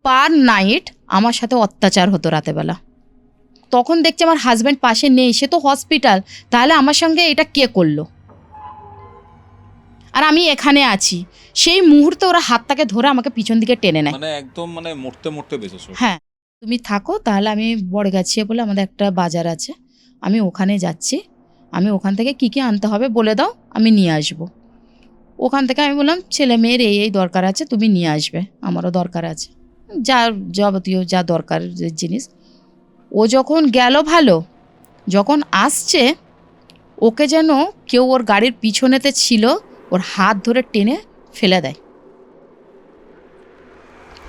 Per night আমার সাথে অত্যাচার হতো রাতেবেলা। তখন দেখছি আমার হাজব্যান্ড পাশে নেই, সে তো হসপিটাল, তাহলে আমার সঙ্গে এটা কে করলো? আর আমি এখানে আছি, সেই মুহূর্তে ওরা হাতটাকে ধরে আমাকে পিছন দিকে টেনে নেয়, মানে একদম মানে মরতে মরতে বেঁচেছো। হ্যাঁ তুমি থাকো, তাহলে আমি বড়গাছিয়া বলে আমাদের একটা বাজার আছে, আমি ওখানে যাচ্ছি, আমি ওখান থেকে কী কী আনতে হবে বলে দাও, আমি নিয়ে আসবো। ওখান থেকে আমি বললাম ছেলে মেয়ের এই দরকার আছে, তুমি নিয়ে আসবে, আমারও দরকার আছে, যা যাবতীয় যা দরকার জিনিস। ও যখন গেল ভালো, যখন আসছে ওকে যেন কেউ ওর গাড়ির পিছনেতে ছিল, ওর হাত ধরে টেনে ফেলে দেয়,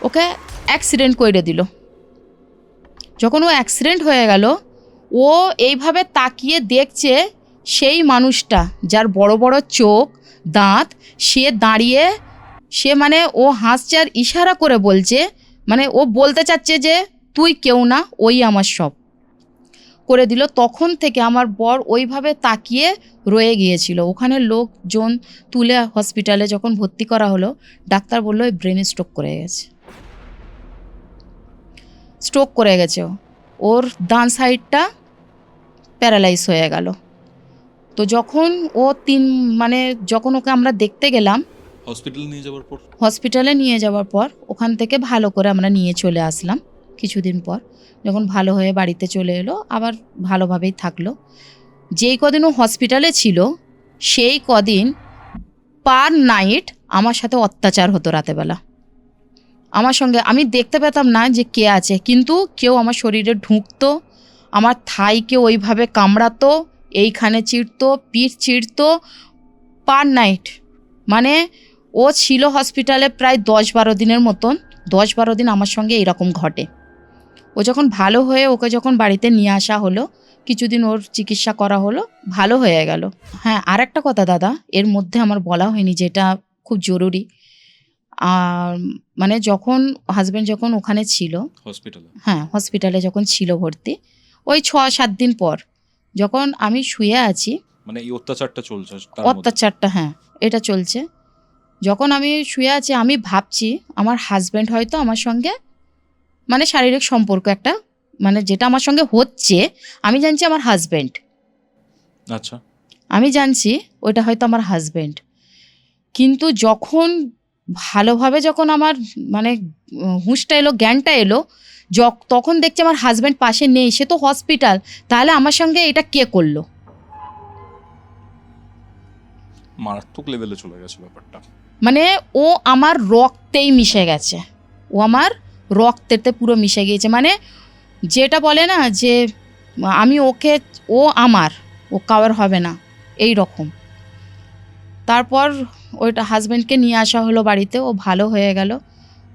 ওকে অ্যাক্সিডেন্ট করে দিল। যখন ও অ্যাক্সিডেন্ট হয়ে গেল, ও এইভাবে তাকিয়ে দেখছে সেই মানুষটা যার বড় বড় চোখ দাঁত, সে দাঁড়িয়ে, সে মানে ও হাসছে আর ইশারা করে বলছে, মানে ও বলতে চাচ্ছে যে তুই কেউ না, ওই আমার সব করে দিল। তখন থেকে আমার বর ওইভাবে তাকিয়ে রয়ে গিয়েছিল। ওখানে লোকজন তুলে হসপিটালে যখন ভর্তি করা হলো, ডাক্তার বললো এই ব্রেন স্ট্রোক করে গেছে, স্ট্রোক করে গেছে, ওর ডান সাইডটা প্যারালাইজ হয়ে গেল। তো যখন ও মানে যখন ওকে আমরা দেখতে গেলাম হসপিটালে নিয়ে যাওয়ার পর ওখান থেকে ভালো করে আমরা নিয়ে চলে আসলাম। কিছুদিন পর যখন ভালো হয়ে বাড়িতে চলে এলো, আবার ভালোভাবেই থাকলো। যেই কদিন ও হসপিটালে ছিল সেই কদিন পার নাইট আমার সাথে অত্যাচার হতো রাতেবেলা। আমার সঙ্গে আমি দেখতে পেতাম না যে কে আছে, কিন্তু কেউ আমার শরীরে ঢুকতো, আমার থাইকে ওইভাবে কামড়াতো, এইখানে চিড়তো, পিঠ চিড়তো, পার নাইট। মানে ও ছিল হসপিটালে প্রায় 10-12 দিনের মতন, 10-12 দিন আমার সঙ্গে এরকম ঘটে। ও যখন ভালো হয়ে ওকে যখন বাড়িতে নিয়ে আসা হলো, কিছুদিন ওর চিকিৎসা করা হলো, ভালো হয়ে গেল। হ্যাঁ, আর একটা কথা দাদা এর মধ্যে আমার বলা হয়নি, যেটা খুব জরুরি। আর মানে যখন হাজব্যান্ড যখন ওখানে ছিল হসপিটালে, হ্যাঁ হসপিটালে যখন ছিল ভর্তি, ওই 6-7 দিন পর যখন আমি শুয়ে আছি, মানে এই অত্যাচারটা চলছে, অত্যাচারটা হ্যাঁ এটা চলছে, যখন আমি শুয়ে আছি আমি ভাবছি আমার হাজব্যান্ড হয়তো আমার সঙ্গে মানে শারীরিক সম্পর্ক একটা, মানে যেটা আমার সঙ্গে হচ্ছে আমি জানছি আমার হাজব্যান্ড, আচ্ছা আমি জানছি ওটা হয়তো আমার হাজব্যান্ড। কিন্তু যখন ভালোভাবে যখন আমার মানে হুঁশটা এলো, জ্ঞানটা এলো, তখন দেখছি আমার হাজব্যান্ড পাশে নেই, সে তো হসপিটাল, তাহলে আমার সঙ্গে এটা কে করলো? মারাত্মক লেভেলে চলে গেছে ব্যাপারটা। মানে ও আমার রক্তেই মিশে গেছে, ও আমার রক্তেতে পুরো মিশে গিয়েছে। মানে যেটা বলে না যে আমি ওকে, ও আমার, ও কাউর হবে না, এই রকম। তারপর ওইটা হাজব্যান্ডকে নিয়ে আসা হলো বাড়িতে, ও ভালো হয়ে গেল।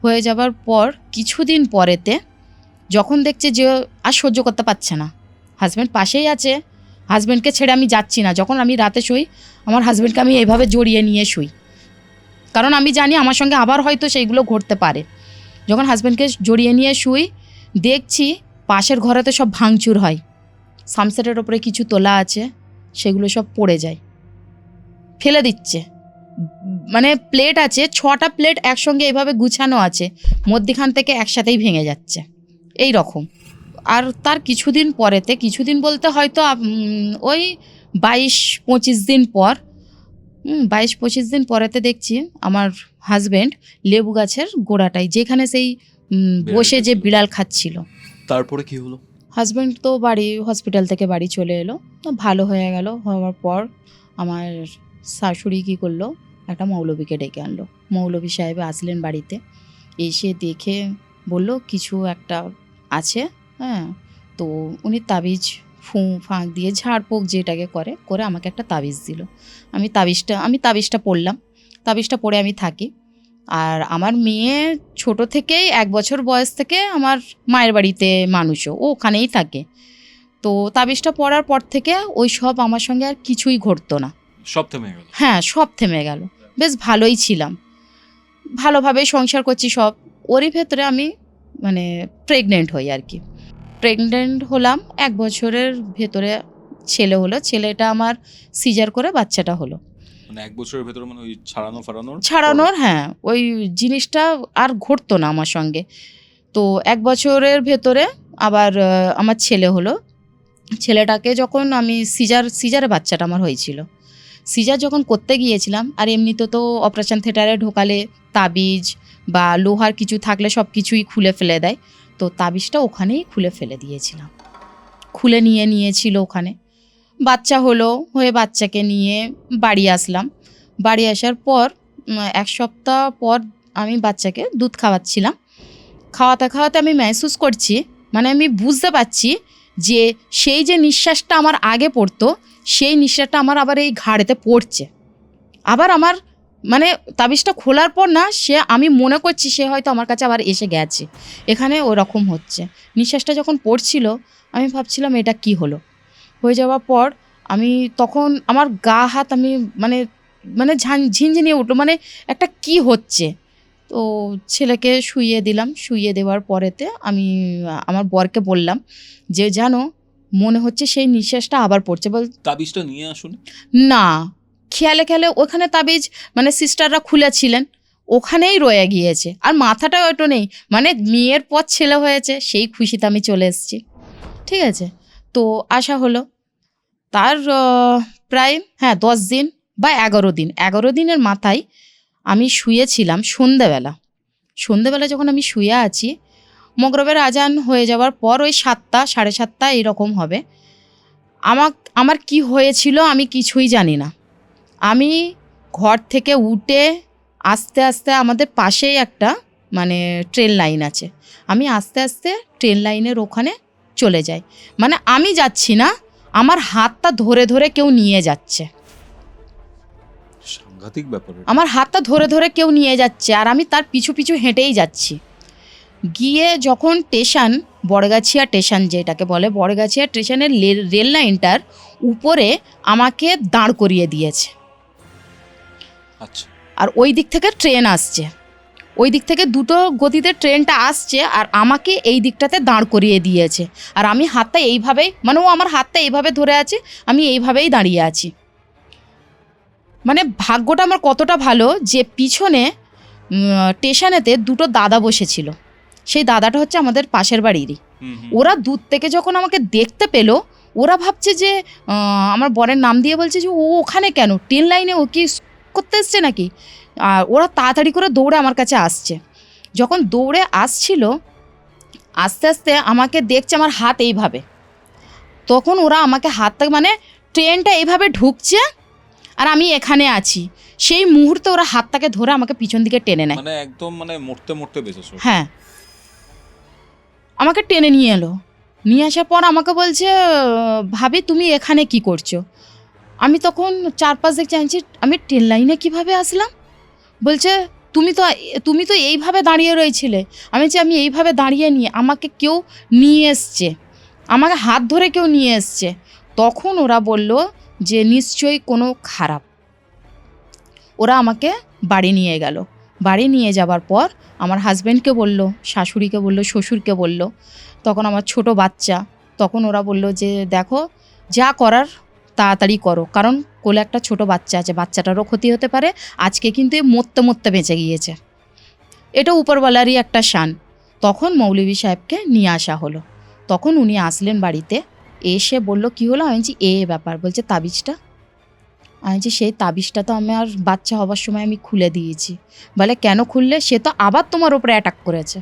হয়ে যাবার পর কিছুদিন পরেতে যখন দেখছে যে আর সহ্য করতে পারছে না, হাজব্যান্ড পাশেই আছে, হাজব্যান্ডকে ছেড়ে আমি যাচ্ছি না, যখন আমি রাতে শুই আমার হাজব্যান্ডকে আমি এইভাবে জড়িয়ে নিয়ে শুই, কারণ আমি জানি আমার সঙ্গে আবার হয়তো সেইগুলো ঘটতে পারে। যখন হাজব্যান্ডকে জড়িয়ে নিয়ে শুই, দেখছি পাশের ঘরেতে সব ভাঙচুর হয়, সামসেটের ওপরে কিছু তোলা আছে, সেগুলো সব পড়ে যায়, ফেলে দিচ্ছে। মানে প্লেট আছে 6টা প্লেট একসঙ্গে এইভাবে গুছানো আছে, মধ্যিখান থেকে একসাথেই ভেঙে যাচ্ছে, এই রকম। আর তার কিছুদিন পরেতে, কিছুদিন বলতে হয়তো ওই 22-25 দিন পর, 22-25 দিন পরেতে দেখছি আমার হাজব্যান্ড লেবু গাছের গোড়াটায়, যেখানে সেই বসে যে বিড়াল খাচ্ছিল। তারপরে কি হলো? হাজব্যান্ড তো হসপিটাল থেকে বাড়ি চলে এলো, তো ভালো হয়ে গেল। হওয়ার পর আমার শাশুড়ি কী করলো, একটা মৌলবীকে ডেকে আনলো। মৌলবী সাহেব আসলেন বাড়িতে, এসে দেখে বলল কিছু একটা আছে, হ্যাঁ। তো উনি তাবিজ ফাঁক দিয়ে ঝাড়ফুঁক যেটাকে করে আমাকে একটা তাবিজ দিল। আমি তাবিজটা পড়লাম, তাবিজটা পড়ে আমি থাকি। আর আমার মেয়ে ছোট থেকেই 1 বছর বয়স থেকে আমার মায়ের বাড়িতে মানুষও, ও ওখানেই থাকে। তো তাবিজটা পড়ার পর থেকে ওই সব আমার সঙ্গে আর কিছুই ঘটতো না, সব থেমে গেল। হ্যাঁ সব থেমে গেল, বেশ ভালোই ছিলাম, ভালোভাবেই সংসার করছি সব। ওরই ভেতরে আমি মানে প্রেগনেন্ট হই আর কি। প্রেগনেন্ট হলাম, 1 বছরের ভেতরে ছেলে হলো, ছেলেটা আমার সিজার করে বাচ্চাটা হলো। মানে 1 বছরের ভেতরে মানে ওই ছাড়ানোর হ্যাঁ ওই জিনিসটা আর ঘটতো না আমার সঙ্গে। তো 1 বছরের ভেতরে আবার আমার ছেলে হলো। ছেলেটাকে যখন আমি সিজারে বাচ্চাটা আমার হয়েছিল, সিজার যখন করতে গিয়েছিলাম, আর এমনিতে তো অপারেশন থিয়েটারে ঢোকালে তাবিজ বা লোহার কিছু থাকলে সব কিছুই খুলে ফেলে দেয়, তো তাবিজটা ওখানেই খুলে ফেলে দিয়েছিলাম, খুলে নিয়েছিল ওখানে। বাচ্চা হলো, হয়ে বাচ্চাকে নিয়ে বাড়ি আসলাম। বাড়ি আসার পর 1 সপ্তাহ পর আমি বাচ্চাকে দুধ খাওয়াচ্ছিলাম। খাওয়াতে আমি মেহসুস করছি, মানে আমি বুঝতে পারছি যে সেই যে নিঃশ্বাসটা আমার আগে পড়তো, সেই নিঃশ্বাসটা আমার আবার এই ঘাড়েতে পড়ছে। আবার আমার মানে তাবিজটা খোলার পর না, আমি মনে করছি সে হয়তো আমার কাছে আবার এসে গেছে, এখানে ওরকম হচ্ছে। নিঃশ্বাসটা যখন পড়ছিল আমি ভাবছিলাম এটা কি হলো। হয়ে যাওয়ার পর আমি তখন আমার গা হাত আমি মানে মানে ঝিনঝিনিয়ে উঠলো, মানে একটা কি হচ্ছে। তো ছেলেকে শুইয়ে দিলাম, শুইয়ে দেওয়ার পরেতে আমি আমার বরকে বললাম যে জানো মনে হচ্ছে সেই নিঃশ্বাসটা আবার পড়ছে। তাবিজটা নিয়ে আসুন না, খেয়ালে ওখানে তাবিজ মানে সিস্টাররা খুলেছিলেন, ওখানেই রয়ে গিয়েছে, আর মাথাটা ওইটা নেই। মানে মেয়ের পর ছেলে হয়েছে, সেই খুশিতে আমি চলে এসেছি। ঠিক আছে, তো আসা হলো। তার প্রায় 10 দিন বা 11 দিনের মাথায় আমি শুয়েছিলাম। সন্ধেবেলা যখন আমি শুয়ে আছি, মগরবের আজান হয়ে যাওয়ার পর ওই 7টা 7:30 এরকম হবে। আমার কি হয়েছিল আমি কিছুই জানি না। আমি ঘর থেকে উঠে আস্তে আস্তে, আমাদের পাশেই একটা মানে ট্রেন লাইন আছে, আমি আস্তে আস্তে ট্রেন লাইনের ওখানে চলে যাই। মানে আমি যাচ্ছি না, আমার হাতটা ধরে কেউ নিয়ে যাচ্ছে, সাংঘাতিক ব্যাপার। আমার হাতটা ধরে কেউ নিয়ে যাচ্ছে, আর আমি তার পিছু হেঁটেই যাচ্ছি। গিয়ে যখন বড়গাছিয়া স্টেশন যেটাকে বলে, বড়গাছিয়া স্টেশনের রেল লাইনটার উপরে আমাকে দাঁড় করিয়ে দিয়েছে। আচ্ছা। আর ওই দিক থেকে ট্রেন আসছে, ওই দিক থেকে দুটো গতিতে ট্রেনটা আসছে, আর আমাকে এই দিকটাতে দাঁড় করিয়ে দিয়েছে। আর আমি হাতটা এইভাবেই, মানে ও আমার হাতটা এইভাবে ধরে আছে, আমি এইভাবেই দাঁড়িয়ে আছি। মানে ভাগ্যটা আমার কতটা ভালো যে পিছনে স্টেশনেতে দুটো দাদা বসেছিল, সেই দাদাটা হচ্ছে আমাদের পাশের বাড়িরই। ওরা দূর থেকে যখন আমাকে দেখতে পেলো, ওরা ভাবছে যে আমার বরের নাম দিয়ে বলছে যে ও ওখানে কেন, ট্রেন লাইনে ও কি করতে এসছে নাকি। আর ওরা তাড়াতাড়ি করে দৌড়ে আমার কাছে আসছে। যখন দৌড়ে আসছিল, আস্তে আস্তে আমাকে দেখছে আমার হাত এইভাবে, তখন ওরা আমাকে হাতটা মানে ট্রেনটা এইভাবে ঢুকছে আর আমি এখানে আছি, সেই মুহূর্তে ওরা হাতটাকে ধরে আমাকে পিছন দিকে টেনে নেয়। মানে একদম মানে মরতে বেঁচেছো। হ্যাঁ, আমাকে টেনে নিয়ে এলো। নিয়ে আসার পর আমাকে বলছে ভাবি তুমি এখানে কি করছো। আমি তখন চারপাশ দেখে জানছি আমি ট্রেন লাইনে কীভাবে আসলাম। বলছে তুমি তো এইভাবে দাঁড়িয়ে রয়েছিলে। আমি বলছি আমি এইভাবে দাঁড়িয়ে নিয়ে আমাকে কেউ নিয়ে এসছে, আমাকে হাত ধরে কেউ নিয়ে এসছে। তখন ওরা বলল যে নিশ্চয়ই কোনো খারাপ। ওরা আমাকে বাড়ি নিয়ে গেল। বাড়ি নিয়ে যাবার পর আমার হাজব্যান্ডকে বলল, শাশুড়িকে বলল, শ্বশুরকে বলল। তখন আমার ছোট বাচ্চা, তখন ওরা বলল যে দেখো যা করার তাড়াতাড়ি করো, কারণ কোলে একটা ছোট বাচ্চা আছে, বাচ্চাটারও ক্ষতি হতে পারে। আজকে কিন্তু মরতে বেঁচে গিয়েছে, এটা উপরওয়ালারই একটা শান। তখন মৌলভী সাহেবকে নিয়ে আসা হলো। তখন উনি আসলেন বাড়িতে, এসে বলল কি হলো। আমি বলছি ব্যাপার। বলছে তাবিজটা। আমি বলছি সেই তাবিজটা তো আমার বাচ্চা হবার সময় আমি খুলে দিয়েছি। বলে কেন খুললে, সে তো আবার তোমার ওপরে অ্যাটাক করেছে।